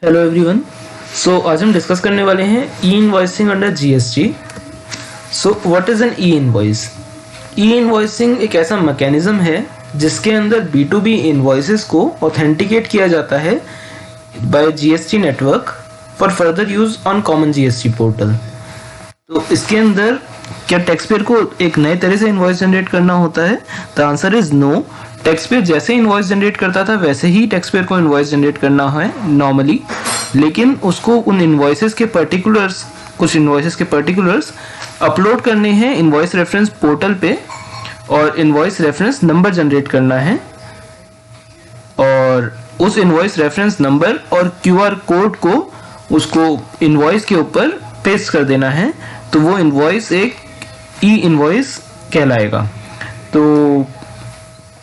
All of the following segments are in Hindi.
Hello everyone. आज हम डिस्कस करने वाले हैं e invoicing under GST. What is an e invoice? E invoicing एक ऐसा मैकेनिज्म है जिसके अंदर बी टू बी इनवॉइसेस को ऑथेंटिकेट किया जाता है by GST network for further use on common GST portal. तो इसके अंदर क्या टैक्स पेयर को एक नए तरह से इनवॉइस जनरेट करना होता है? The answer is no. Tax payer जैसे इनवॉइस जनरेट करता था वैसे ही टैक्स पेयर को इनवॉइस जनरेट करना है नॉर्मली, लेकिन उसको उन इनवॉइसेस के पर्टिकुलर्स, कुछ इनवॉइसेस के पर्टिकुलर्स अपलोड करने हैं इनवॉइस रेफरेंस पोर्टल पे और इनवॉइस रेफरेंस नंबर जनरेट करना है और उस इनवॉइस रेफरेंस नंबर और क्यूआर कोड को उसको इनवॉइस के ऊपर पेस्ट कर देना है, तो वो इनवॉइस एक ई इनवॉइस कहलाएगा। तो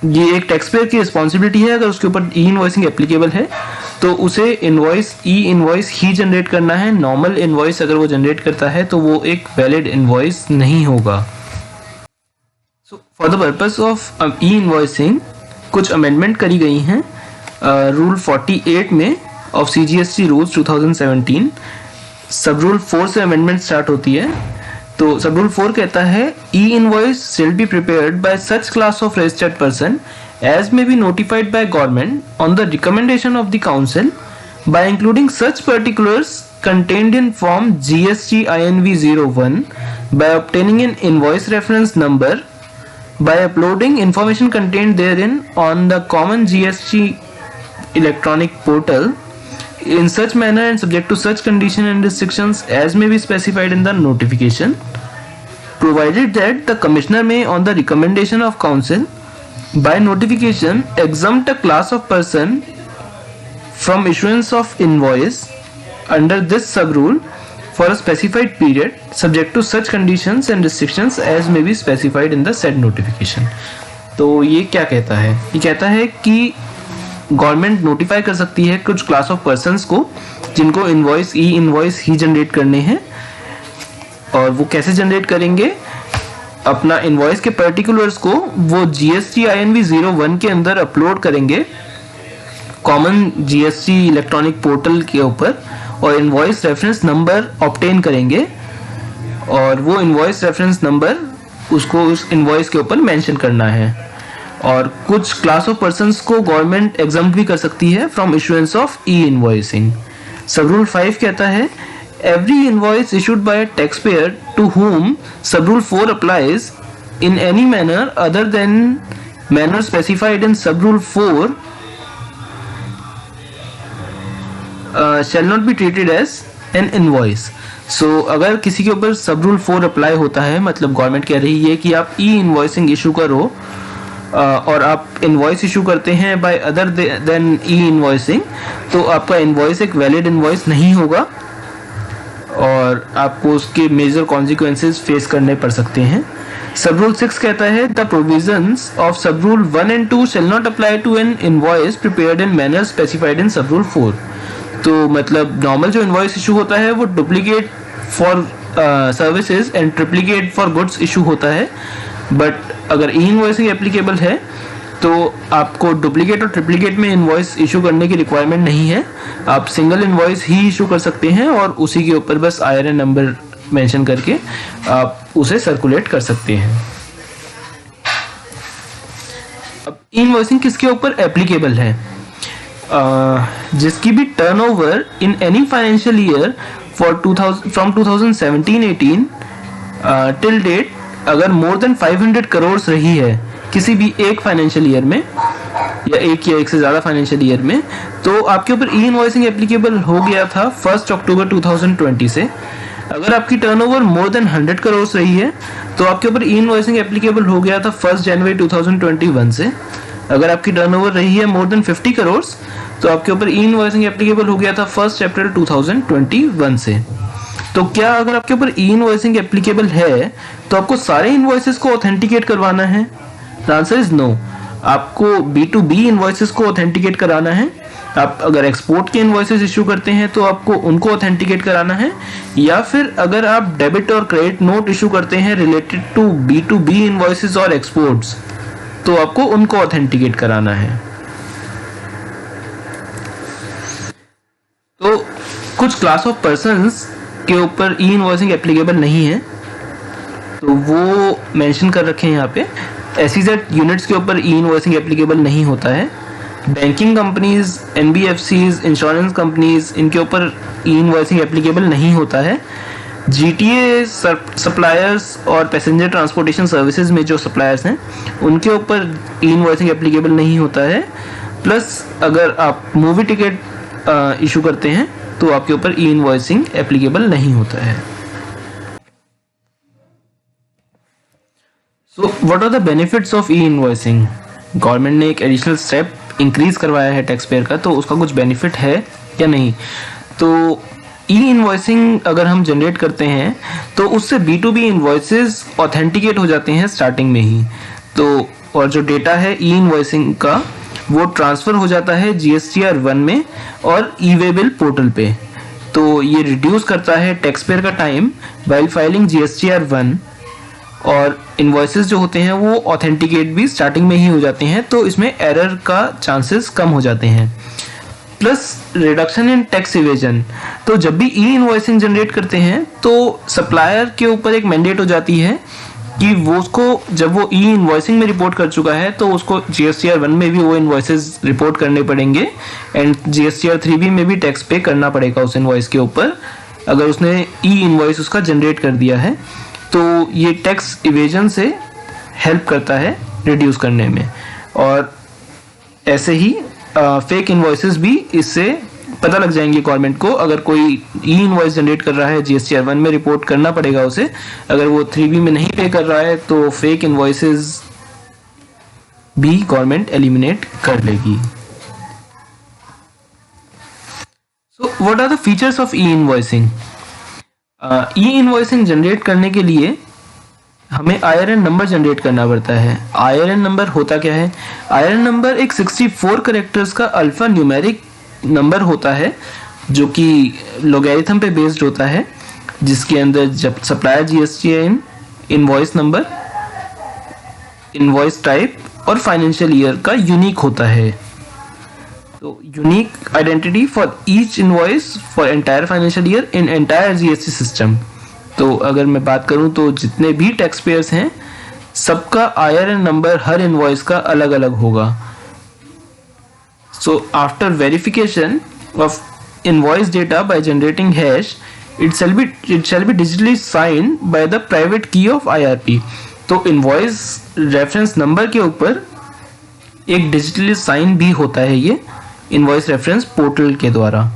ये एक टैक्स पेयर की रिस्पॉन्सिबिलिटी है, अगर उसके ऊपर ई इनवॉइसिंग एप्लीकेबल है तो उसे इनवॉइस ई इनवॉइस ही जनरेट करना है। नॉर्मल इनवॉइस अगर वो जनरेट करता है तो वो एक वैलिड इनवॉइस नहीं होगा। For the purpose of e invoicing कुछ अमेंडमेंट करी गई हैं रूल 48 में ऑफ सीजीएसटी रूल्स 2017। सब रूल 4 से अमेंडमेंट स्टार्ट होती है। तो सब रूल 4 कहता है ई invoice shall be prepared by such class of registered person as may be notified by government on the recommendation of the council by including such particulars contained in form GST INV 01 by obtaining an invoice reference number by uploading information contained therein on the common GST electronic portal in such manner and subject to such condition and restrictions as may be specified in the notification, provided that the commissioner may on the recommendation of council by notification exempt a class of person from issuance of invoice under this sub rule for a specified period subject to such conditions and restrictions as may be specified in the said notification। तो ये क्या कहता है? ये कहता है कि गवर्नमेंट नोटिफाई कर सकती है कुछ क्लास ऑफ पर्सन्स को जिनको इनवॉइस ई इनवॉइस ही जनरेट करने हैं, और वो कैसे जनरेट करेंगे? अपना इनवॉइस के पर्टिकुलर्स को वो जीएसटी आईएनवी 01 के अंदर अपलोड करेंगे कॉमन जीएसटी इलेक्ट्रॉनिक पोर्टल के ऊपर और इनवॉइस रेफरेंस नंबर ऑब्टेन करेंगे, और वो इनवॉइस रेफरेंस नंबर उसको उस इनवॉइस के ऊपर मेंशन करना है। और कुछ क्लास ऑफ पर्सन्स को गवर्नमेंट एग्जम्प्ट भी कर सकती है from issuance of e invoicing. सब रूल 5 कहता है every invoice issued by a taxpayer to whom sub rule 4 applies in any manner other than manner specified in sub rule 4 shall not be treated as an invoice। अगर किसी के ऊपर सब रूल 4 अप्लाई होता है, मतलब गवर्नमेंट कह रही है कि आप ई इनवॉइसिंग इशू करो और आप इनवॉइस इशू करते हैं by other than E invoicing, तो आपका इनवॉइस एक वैलिड इनवॉइस नहीं होगा और आपको उसके मेजर कॉन्सिक्वेंसेस फेस करने पड़ सकते हैं। सब रूल 6 कहता है द प्रोविजंस ऑफ सब rule 1 and 2 shall not apply to an invoice prepared in manner specified in सब रूल 4। तो मतलब नॉर्मल जो इनवॉइस इशू होता है वो duplicate for services and triplicate for goods issue होता है, बट अगर ई इनवॉइसिंग एप्लीकेबल है तो आपको डुप्लीकेट और ट्रिप्लीकेट में इनवॉइस इशू करने की रिक्वायरमेंट नहीं है। आप सिंगल इनवॉइस ही इशू कर सकते हैं और उसी के ऊपर बस आईआरएन नंबर मेंशन करके आप उसे सर्कुलेट कर सकते हैं। अब इनवॉइसिंग किसके ऊपर एप्लीकेबल है? जिसकी भी turnover in any financial year for 2000 फ्रॉम 2017-18 टिल डेट अगर मोर देन 500 करोड़ रही है किसी भी एक फाइनेंशियल ईयर में या एक से ज़्यादा फाइनेंशियल ईयर में, तो आपके ऊपर ई इनवॉइसिंग एप्लीकेबल हो गया था 1 अक्टूबर 2020 से। अगर आपकी टर्नओवर मोर देन 100 करोड़ रही है तो आपके ऊपर ई इनवॉइसिंग एप्लीकेबल हो गया था 1 जनवरी 2021 से। अगर आपकी टर्नओवर रही है मोर देन 50 करोड़ तो आपके ऊपर ई इनवॉइसिंग एप्लीकेबल हो गया था 1 अप्रैल 2021 से। तो क्या अगर आपके ऊपर ई इनवॉइसिंग एप्लीकेबल है तो आपको सारे इनवॉइसेस को ऑथेंटिकेट करवाना है? The answer is no. आपको B2B इनवॉइसेस को ऑथेंटिकेट कराना है। आप अगर एक्सपोर्ट के इनवॉइसेस इशू करते हैं तो आपको उनको ऑथेंटिकेट कराना है, या फिर अगर आप डेबिट और क्रेडिट नोट इशू करते हैं रिलेटेड टू B2B इनवॉइसेस और एक्सपोर्ट्स तो आपको उनको ऑथेंटिकेट कराना है। तो कुछ क्लास ऑफ पर्सन्स के ऊपर ई इनवॉइसिंग एप्लीकेबल नहीं है, तो वो मेंशन कर रखे हैं यहाँ पे। एसईजेड यूनिट्स के ऊपर ई इनवॉइसिंग एप्लीकेबल नहीं होता है। Banking companies, NBFCs, insurance companies, इनके ऊपर ई इनवॉइसिंग एप्लीकेबल नहीं होता है। जीटीए सप्लायर्स और पैसेंजर ट्रांसपोर्टेशन सर्विसेज में जो सप्लायर्स हैं उनके ऊपर ई इनवॉइसिंग एप्लीकेबल नहीं होता है। प्लस अगर आप मूवी टिकट इशू करते हैं तो आपके ऊपर ई इनवॉइसिंग एप्लीकेबल नहीं होता है। So what are the benefits of e invoicing? Government ने एक एडिशनल स्टेप इंक्रीज करवाया है टैक्स पेयर का, तो उसका कुछ बेनिफिट है या नहीं? तो ई इनवॉइसिंग अगर हम जनरेट करते हैं तो उससे B2B इनवॉइसेस ऑथेंटिकेट हो जाते हैं स्टार्टिंग में ही। तो और जो डेटा है ई इनवॉइसिंग का वो ट्रांसफ़र हो जाता है GSTR 1 में और ई-वे बिल पोर्टल पे। तो ये रिड्यूस करता है टैक्स पेयर का टाइम वाइल फाइलिंग GSTR 1, और इनवॉइसेस जो होते हैं वो ऑथेंटिकेट भी स्टार्टिंग में ही हो जाते हैं, तो इसमें एरर का चांसेस कम हो जाते हैं। Plus reduction in tax evasion. तो जब भी ई इनवॉइसिंग जनरेट करते हैं तो सप्लायर के ऊपर एक मैंडेट हो जाती है कि वो उसको जब वो ई इनवॉइसिंग में रिपोर्ट कर चुका है तो उसको GSTR 1 में भी वो इनवॉइसेस रिपोर्ट करने पड़ेंगे एंड GSTR 3B में भी टैक्स पे करना पड़ेगा उस इनवॉइस के ऊपर, अगर उसने ई इनवॉइस उसका जनरेट कर दिया है। तो ये टैक्स इवेजन से हेल्प करता है रिड्यूस करने में। और ऐसे ही फेक इनवॉइसेस भी इससे पता लग जाएंगे गवर्नमेंट को। अगर कोई ई इनवॉइस जनरेट कर रहा है GSTR 1 में रिपोर्ट करना पड़ेगा उसे, अगर वो 3B में नहीं पे कर रहा है तो फेक इनवॉइसेस भी गवर्नमेंट एलिमिनेट कर लेगी। So what are the features of e invoicing? E invoicing generate करने के लिए हमें IRN नंबर जनरेट करना पड़ता है। IRN नंबर होता क्या है? IRN नंबर एक 64 कैरेक्टर्स का अल्फा न्यूमेरिक नंबर होता है जो कि लॉगरिथम पे बेस्ड होता है, जिसके अंदर जब supplier GSTN, invoice number, invoice type और फाइनेंशियल ईयर का यूनिक होता है। तो unique identity for each invoice for entire financial year in entire GST system. तो अगर मैं बात करूं तो जितने भी टैक्स पेयर्स हैं सबका IRN नंबर हर इनवॉइस का अलग अलग होगा। So after verification of invoice data by generating hash, it shall be digitally signed by the private की ऑफ IRP। तो इनवॉइस रेफरेंस नंबर के ऊपर एक डिजिटली साइन भी होता है ये इनवॉइस रेफरेंस पोर्टल के द्वारा।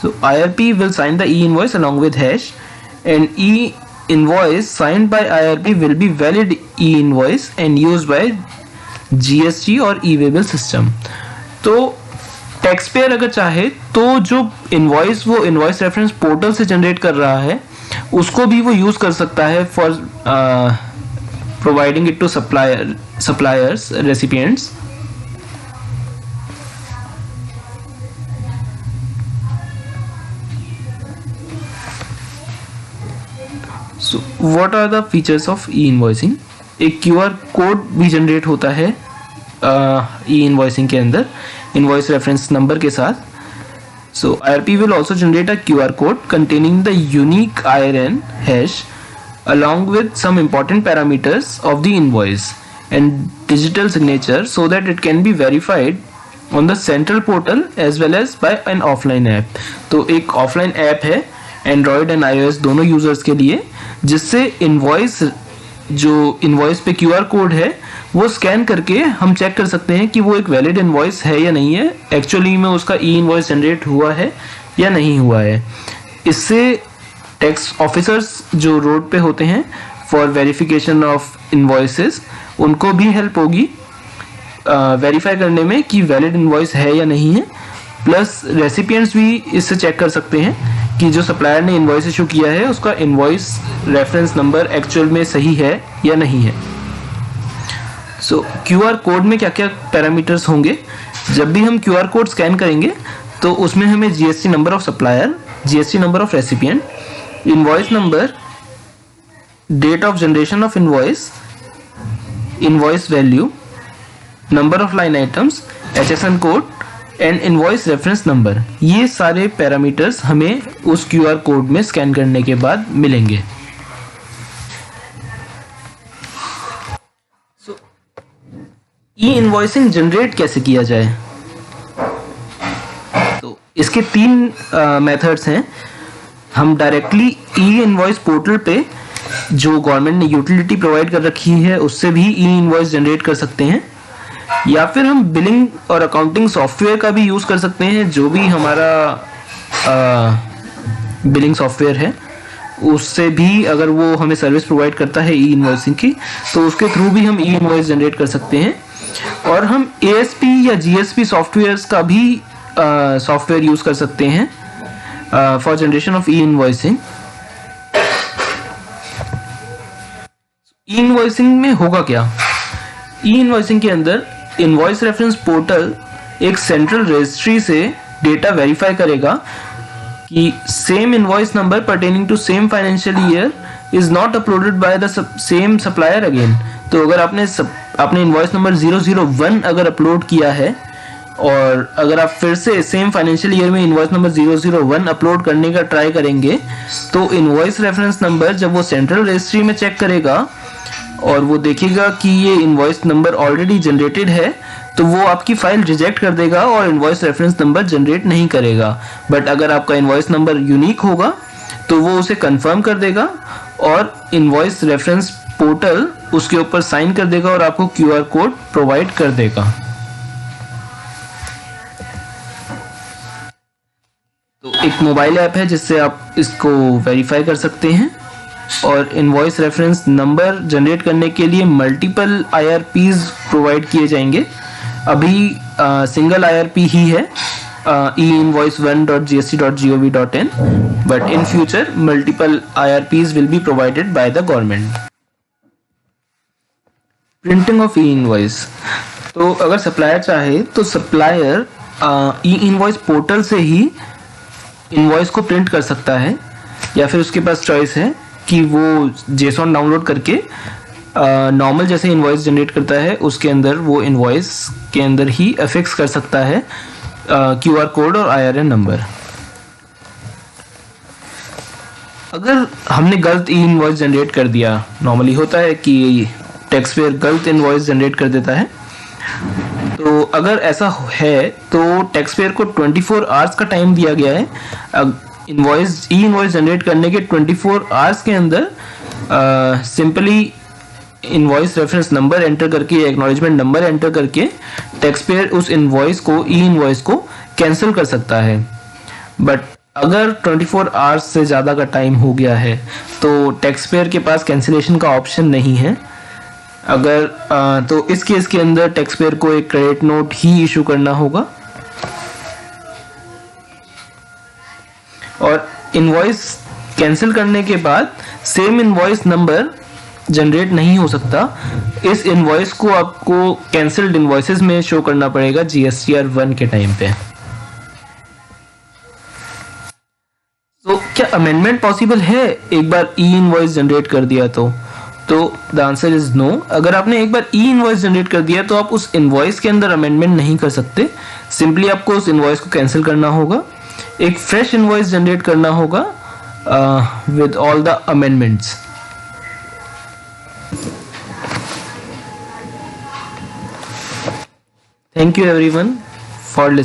So IRP will sign the e-invoice along with hash, and e-invoice signed by IRP will be valid e-invoice and used by GST और e-way bill system। तो टैक्स पेयर अगर चाहे तो जो इनवॉइस वो इनवॉइस रेफरेंस पोर्टल से जनरेट कर रहा है उसको भी वो यूज कर सकता है for providing it to suppliers recipients. So what are the features of e-invoicing? एक QR कोड भी जनरेट होता है e-invoicing के अंदर इनवॉइस रेफरेंस नंबर के साथ। So IRP will also generate a QR code containing the unique IRN hash along with some important parameters of the invoice and digital signature so that it can be verified on the central portal as well as by an offline app। तो एक offline app है एंड्रॉयड एंड iOS दोनों यूजर्स के लिए, जिससे इनवॉइस जो इनवॉइस पे QR कोड है वो स्कैन करके हम चेक कर सकते हैं कि वो एक वैलिड इनवॉइस है या नहीं है, एक्चुअली में उसका ई इनवॉइस जनरेट हुआ है या नहीं हुआ है। इससे टैक्स ऑफिसर्स जो रोड पे होते हैं फॉर वेरिफिकेशन ऑफ इनवॉइसेस उनको भी हेल्प होगी वेरीफाई करने में कि वैलिड इनवॉइस है या नहीं है। प्लस रेसिपिएंट्स भी इससे चेक कर सकते हैं कि जो सप्लायर ने इनवॉइस इशू किया है उसका इनवॉइस रेफरेंस नंबर एक्चुअल में सही है या नहीं है। सो QR कोड में क्या क्या पैरामीटर्स होंगे? जब भी हम QR कोड स्कैन करेंगे तो उसमें हमें GST number of supplier, GST number of recipient, invoice number, date of generation of invoice, invoice value, number of line items, HSN code and invoice reference number, ये सारे पैरामीटर्स हमें उस क्यूआर कोड में स्कैन करने के बाद मिलेंगे। ई इनवॉइसिंग जनरेट कैसे किया जाए? तो इसके 3 मेथड्स हैं। हम डायरेक्टली ई इनवॉइस पोर्टल पे जो गवर्नमेंट ने यूटिलिटी प्रोवाइड कर रखी है उससे भी ई इनवॉइस जनरेट कर सकते हैं, या फिर हम बिलिंग और अकाउंटिंग सॉफ्टवेयर का भी यूज़ कर सकते हैं। जो भी हमारा बिलिंग सॉफ्टवेयर है उससे भी अगर वो हमें सर्विस प्रोवाइड करता है ई इनवॉइसिंग की, तो उसके थ्रू भी हम ई इनवॉइस जनरेट कर सकते हैं। और हम ASP या GSP सॉफ्टवेयर्स का भी सॉफ्टवेयर यूज़ कर सकते हैं for generation of e invoicing. E invoicing में होगा क्या? ई इनवॉइसिंग के अंदर इनवॉइस रेफरेंस पोर्टल एक सेंट्रल रजिस्ट्री से डेटा वेरीफाई करेगा कि same invoice number pertaining to same financial year is not uploaded by the same supplier again. तो अगर आपने इनवॉइस नंबर 001 अगर अपलोड किया है और अगर आप फिर से सेम फाइनेंशियल ईयर में इनवॉइस नंबर 001 अपलोड करने का ट्राई करेंगे, तो इनवॉइस रेफरेंस नंबर जब वो सेंट्रल रजिस्ट्री में चेक करेगा और वो देखेगा कि ये इनवॉइस नंबर ऑलरेडी जनरेटेड है, तो वो आपकी फाइल रिजेक्ट कर देगा और इनवॉइस रेफरेंस नंबर जनरेट नहीं करेगा। बट अगर आपका इनवॉइस नंबर यूनिक होगा तो वो उसे कंफर्म कर देगा और इनवॉइस रेफरेंस पोर्टल उसके ऊपर साइन कर देगा और आपको क्यूआर कोड प्रोवाइड कर देगा। तो एक मोबाइल ऐप है जिससे आप इसको वेरीफाई कर सकते हैं। और इनवॉइस रेफरेंस नंबर जनरेट करने के लिए मल्टीपल IRPs प्रोवाइड किए जाएंगे। अभी सिंगल IRP ही है einvoice1.gst.gov.in, but in future multiple IRPs will be provided by the government. Printing of E invoice, तो अगर सप्लायर चाहे तो सप्लायर ई इनवॉइस पोर्टल से ही इनवॉइस को प्रिंट कर सकता है, या फिर उसके पास चॉइस है कि वो JSON डाउनलोड करके नॉर्मल जैसे इनवॉइस जनरेट करता है उसके अंदर वो इनवॉइस के अंदर ही अफिक्स कर सकता है QR कोड और IRN नंबर। अगर हमने गलत ई इनवॉइस जनरेट कर दिया, नॉर्मली होता है कि टैक्स पेयर गलत इनवॉइस जनरेट कर देता है, तो अगर ऐसा है तो टैक्स पेयर को 24 आवर्स का टाइम दिया गया है। ई इनवॉइस जनरेट करने के 24 आवर्स के अंदर simply invoice reference number enter करके, एक्नॉलेजमेंट नंबर एंटर करके टैक्स पेयर उस इनवॉइस को, ई इनवॉइस को कैंसिल कर सकता है। बट अगर 24 आवर्स से ज़्यादा का टाइम हो गया है तो टैक्स पेयर के पास कैंसिलेशन का ऑप्शन नहीं है। अगर तो इस केस के अंदर टैक्स पेयर को एक क्रेडिट नोट ही इशू करना होगा। और इनवॉइस कैंसिल करने के बाद सेम इनवॉइस नंबर जनरेट नहीं हो सकता। इस इनवॉइस को आपको कैंसिल्ड इनवॉइसेस में शो करना पड़ेगा GSTR 1 के टाइम पे। तो क्या अमेंडमेंट पॉसिबल है एक बार ई इनवॉइस जनरेट कर दिया तो द आंसर इज नो। अगर आपने एक बार ई इनवॉइस जनरेट कर दिया तो आप उस इनवॉइस के अंदर अमेंडमेंट नहीं कर सकते। सिंपली आपको उस इनवॉइस को कैंसिल करना होगा, एक फ्रेश इनवॉइस जनरेट करना होगा with all the amendments. Thank you everyone for listening.